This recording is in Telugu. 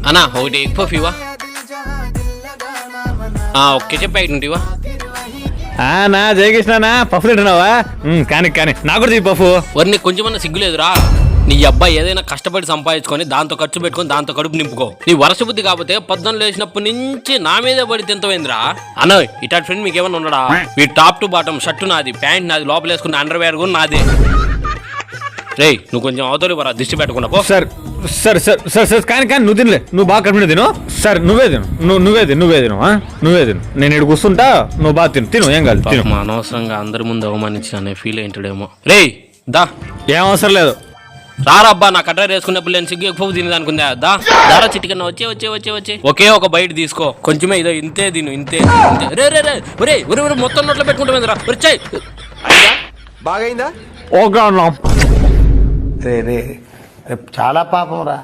అన్నా ఒకటి ఎగ్ పఫ్ ఇవా. ఒకే చెప్పి ఇవా. నా జయకృష్ణనా పఫ్ తింటున్నావా? కానీ కానీ నాకు కూడా పఫ్. నీకు కొంచెమన్నా సిగ్గులేదురా? నీ అబ్బాయి ఏదైనా కష్టపడి సంపాదించుకొని దాంతో ఖర్చు పెట్టుకొని దాంతో కడుపు నింపుకో. నీ వరస బుద్ధి కాకపోతే పొద్దున్న లేచినప్పటి నుంచి నా మీదే పడి తింతవేంద్రా? అన్న ఇటాటి ఫ్రెండ్ మీకు ఏమన్నా ఉన్నాడా? ఈ టాప్ టు బాటం షర్టు నాది, ప్యాంట్ నాది, లోపల వేసుకున్న అండర్ వేర్ కూడా నాదే. రే నువ్వు కొంచెం అవతలి వరా, దిష్టి పెట్టుకున్నా పో. Sir sir sir sir sir కానీ కానీ నువ్వు తినలే, నువ్వు బాగా కడుపు తిను. సార్ నువ్వే తిను, నువ్వే తిను. నేను ఇక్కడ కూర్చుంటా, నువ్వు బాగా తిను ఏం కాదు. అనవసరంగా అందరి ముందు అవమానించిన ఫీల్ ఏంటాడేమో. రే దా. ఏం అవసరం లేదు, రారబ్బా. నా కట్టర్ వేసుకున్నప్పుడు నేను సిగ్గు ఎక్కువ తినేది అనుకుందా. దారా చిటికన్నా వచ్చే ఒకే ఒక బయట తీసుకో. కొంచెమే ఇదో ఇంతే తిను, ఇంతే. రే రే రే ఒరే ఒరే ఒరే మొత్తం నోట్లో పెట్టుకుంటాం రా. వచ్చాయి బాగైందా? ఓకే అన్నా. రే రే చాలా పాపం రా.